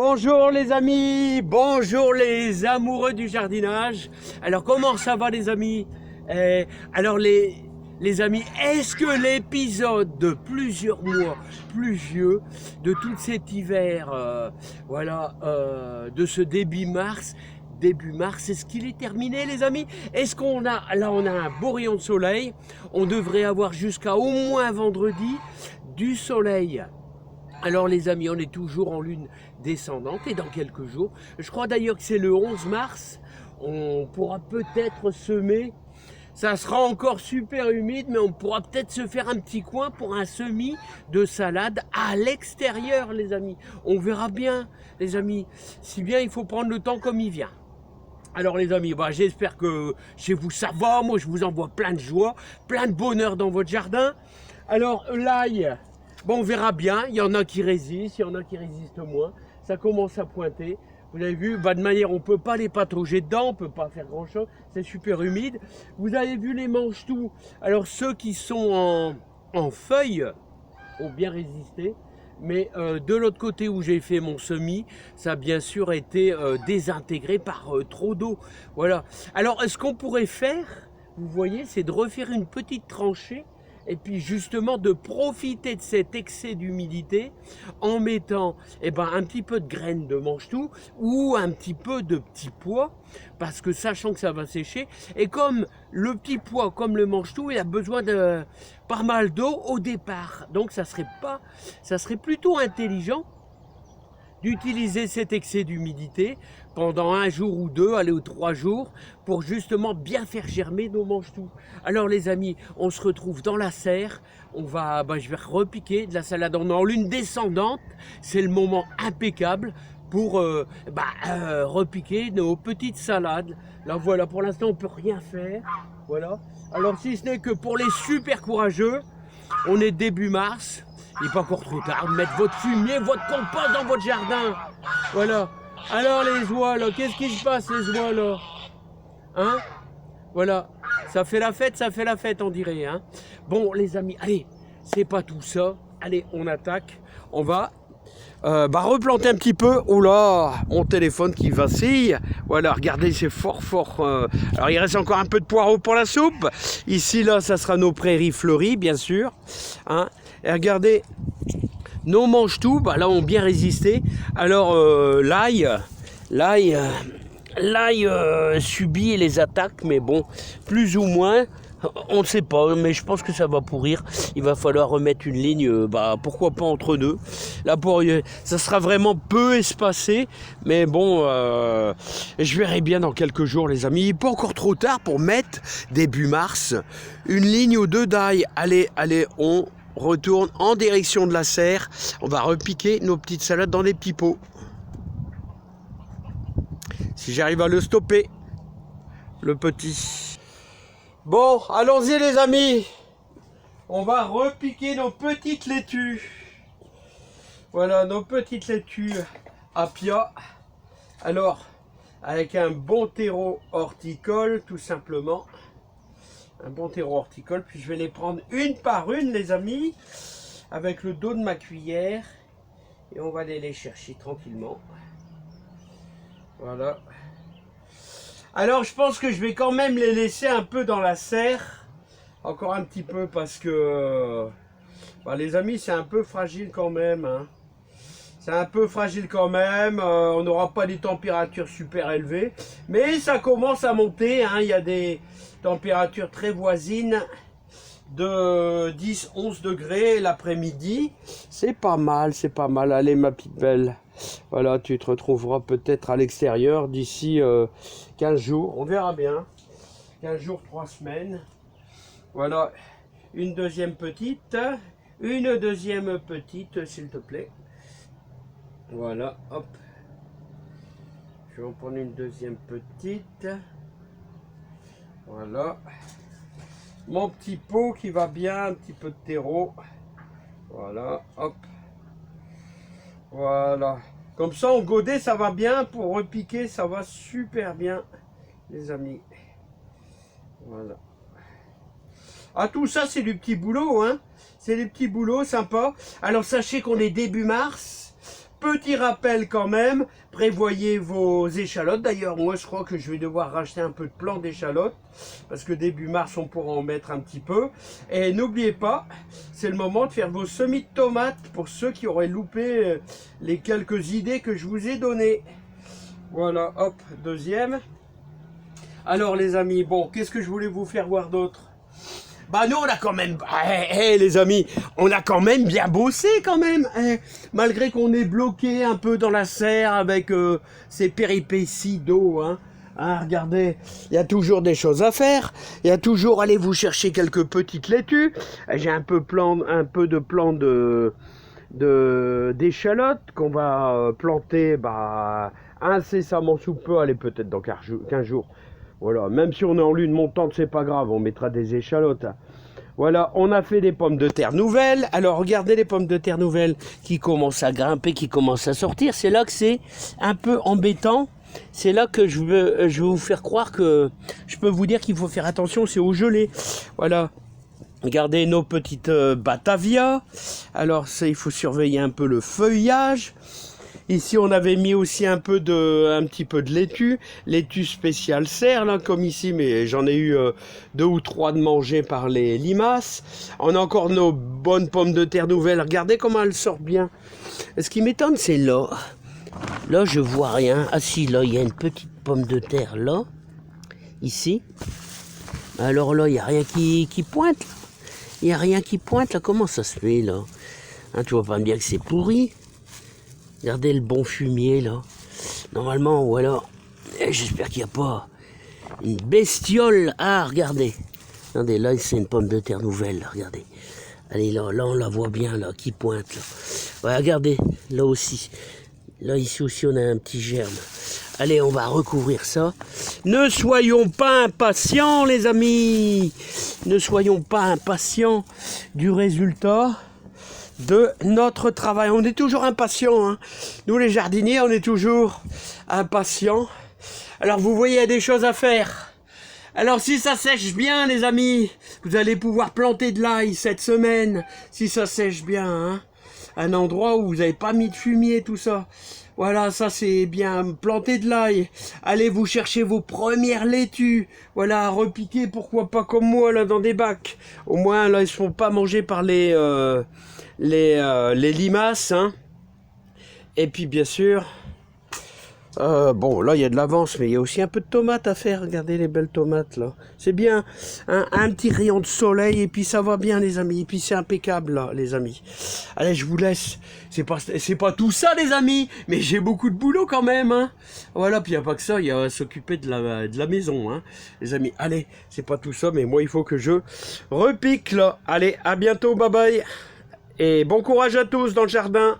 Bonjour les amis, bonjour les amoureux du jardinage. Alors comment ça va les amis? Alors les amis, est-ce que l'épisode de plusieurs mois pluvieux de tout cet hiver, de ce début mars, est-ce qu'il est terminé les amis? Est-ce qu'on a, là on a un beau rayon de soleil, on devrait avoir jusqu'à au moins vendredi du soleil. Alors les amis, on est toujours en lune descendante et dans quelques jours, je crois d'ailleurs que c'est le 11 mars, on pourra peut-être semer. Ça sera encore super humide, mais on pourra peut-être se faire un petit coin pour un semis de salade à l'extérieur les amis. On verra bien les amis, si bien il faut prendre le temps comme il vient. Alors les amis, j'espère que chez vous ça va, moi je vous envoie plein de joie, plein de bonheur dans votre jardin. Alors l'ail, on verra bien, il y en a qui résistent, il y en a qui résistent moins, ça commence à pointer. Vous avez vu, de manière on ne peut pas les patauger dedans, on ne peut pas faire grand chose, c'est super humide. Vous avez vu les mange-tout, alors ceux qui sont en feuilles ont bien résisté. Mais de l'autre côté où j'ai fait mon semis, ça a bien sûr été désintégré par trop d'eau. Voilà. Alors, ce qu'on pourrait faire, vous voyez, c'est de refaire une petite tranchée et puis justement de profiter de cet excès d'humidité en mettant un petit peu de graines de mange-tout ou un petit peu de petits pois, parce que sachant que ça va sécher, et comme le petit pois, comme le mange-tout, il a besoin de pas mal d'eau au départ, donc ça serait plutôt intelligent d'utiliser cet excès d'humidité pendant un jour ou deux, allez, ou 3 jours, pour justement bien faire germer nos mange-tout. Alors les amis, on se retrouve dans la serre, je vais repiquer de la salade en lune descendante, c'est le moment impeccable pour repiquer nos petites salades. Là voilà, pour l'instant on ne peut rien faire, voilà. Alors si ce n'est que pour les super courageux, on est début mars, il n'est pas encore trop tard de mettre votre fumier, votre compost dans votre jardin. Voilà. Alors les oies là, qu'est-ce qui se passe les oies là? Hein? Voilà. Ça fait la fête on dirait. Hein? Bon les amis, allez, c'est pas tout ça. Allez, on attaque. On va replanter un petit peu. Oh là, mon téléphone qui vacille. Voilà, regardez, c'est fort. Alors il reste encore un peu de poireaux pour la soupe. Ici là, ça sera nos prairies fleuries, bien sûr. Hein? Et regardez, nos mange-tout, là ont bien résisté. Alors l'ail subit les attaques, mais bon, plus ou moins. On ne sait pas, mais je pense que ça va pourrir. Il va falloir remettre une ligne, pourquoi pas entre deux. Là, ça sera vraiment peu espacé, mais bon, je verrai bien dans quelques jours, les amis. Il n'est pas encore trop tard pour mettre, début mars, une ligne ou deux d'ail. Allez, on retourne en direction de la serre. On va repiquer nos petites salades dans des petits pots. Si j'arrive à le stopper, le petit... Bon, allons-y les amis. On va repiquer nos petites laitues. Voilà, nos petites laitues à pia. Alors, avec un bon terreau horticole, tout simplement. Un bon terreau horticole. Puis je vais les prendre une par une, les amis, avec le dos de ma cuillère. Et on va aller les chercher tranquillement. Voilà. Alors je pense que je vais quand même les laisser un peu dans la serre, encore un petit peu, parce que les amis, c'est un peu fragile quand même, hein. C'est un peu fragile quand même, on n'aura pas des températures super élevées, mais ça commence à monter, hein. Il y a des températures très voisines de 10-11 degrés l'après-midi. C'est pas mal, allez ma petite belle. Voilà, tu te retrouveras peut-être à l'extérieur d'ici 15 jours, on verra bien. 15 jours, 3 semaines. Voilà, une deuxième petite, s'il te plaît. Voilà, hop. Je vais en prendre une deuxième petite. Voilà. Mon petit pot qui va bien, un petit peu de terreau. Voilà, hop. Voilà. Comme ça, en godet, ça va bien. Pour repiquer, ça va super bien, les amis. Voilà. Ah, tout ça, c'est du petit boulot, hein. C'est des petits boulots sympas. Alors, sachez qu'on est début mars. petit rappel quand même, prévoyez vos échalotes. D'ailleurs, moi je crois que je vais devoir racheter un peu de plants d'échalotes, parce que début mars on pourra en mettre un petit peu. Et n'oubliez pas, c'est le moment de faire vos semis de tomates, pour ceux qui auraient loupé les quelques idées que je vous ai données. Voilà, hop, deuxième. Alors les amis, bon, qu'est-ce que je voulais vous faire voir d'autre? Bah nous on a quand même, les amis, on a quand même bien bossé quand même, malgré qu'on est bloqué un peu dans la serre avec ces péripéties d'eau, hein. Regardez, il y a toujours des choses à faire, il y a toujours, allez vous chercher quelques petites laitues, j'ai un peu de plants d'échalotes qu'on va planter incessamment sous peu, allez peut-être dans 15 jours. Voilà, même si on est en lune montante, c'est pas grave, on mettra des échalotes. Voilà, on a fait des pommes de terre nouvelles. Alors, regardez les pommes de terre nouvelles qui commencent à grimper, qui commencent à sortir. C'est là que c'est un peu embêtant. C'est là que je veux vous faire croire que je peux vous dire qu'il faut faire attention, c'est au gelé. Voilà. Regardez nos petites Batavia. Alors, ça, il faut surveiller un peu le feuillage. Ici, on avait mis aussi un petit peu de laitue spéciale serre, là, comme ici, mais j'en ai eu 2 ou 3 de mangés par les limaces. On a encore nos bonnes pommes de terre nouvelles. Regardez comment elles sortent bien. Ce qui m'étonne, c'est là. Là, je vois rien. Ah si, là, il y a une petite pomme de terre, là. Ici. Alors là, il n'y a rien qui pointe. Il n'y a rien qui pointe, là. Comment ça se fait, là? Hein, tu vas pas me dire que c'est pourri? Regardez le bon fumier là. Normalement, ou alors, j'espère qu'il n'y a pas une bestiole. Ah, regardez. Regardez, là, c'est une pomme de terre nouvelle. Regardez. Allez, là, on la voit bien, là, qui pointe. Là. Ouais, regardez, là aussi. Là, ici aussi, on a un petit germe. Allez, on va recouvrir ça. Ne soyons pas impatients, les amis. Ne soyons pas impatients du résultat de notre travail. On est toujours impatients, hein. Nous les jardiniers, on est toujours impatients. Alors vous voyez, il y a des choses à faire. Alors si ça sèche bien, les amis, vous allez pouvoir planter de l'ail cette semaine, si ça sèche bien, hein. Un endroit où vous n'avez pas mis de fumier, tout ça. Voilà, ça c'est bien, planter de l'ail. Allez vous chercher vos premières laitues. Voilà, repiquer, pourquoi pas comme moi, là, dans des bacs. Au moins, là, ils ne se font pas manger par les limaces, hein. Et puis bien sûr, bon là il y a de l'avance, mais il y a aussi un peu de tomates à faire. Regardez les belles tomates là, c'est bien, un petit rayon de soleil et puis ça va bien les amis, et puis c'est impeccable là les amis. Allez, je vous laisse, c'est pas tout ça les amis, mais j'ai beaucoup de boulot quand même, hein. Voilà, puis il n'y a pas que ça, il y a à s'occuper de la maison, hein, les amis. Allez, c'est pas tout ça, mais moi il faut que je repique là. Allez, à bientôt, bye bye. Et bon courage à tous dans le jardin.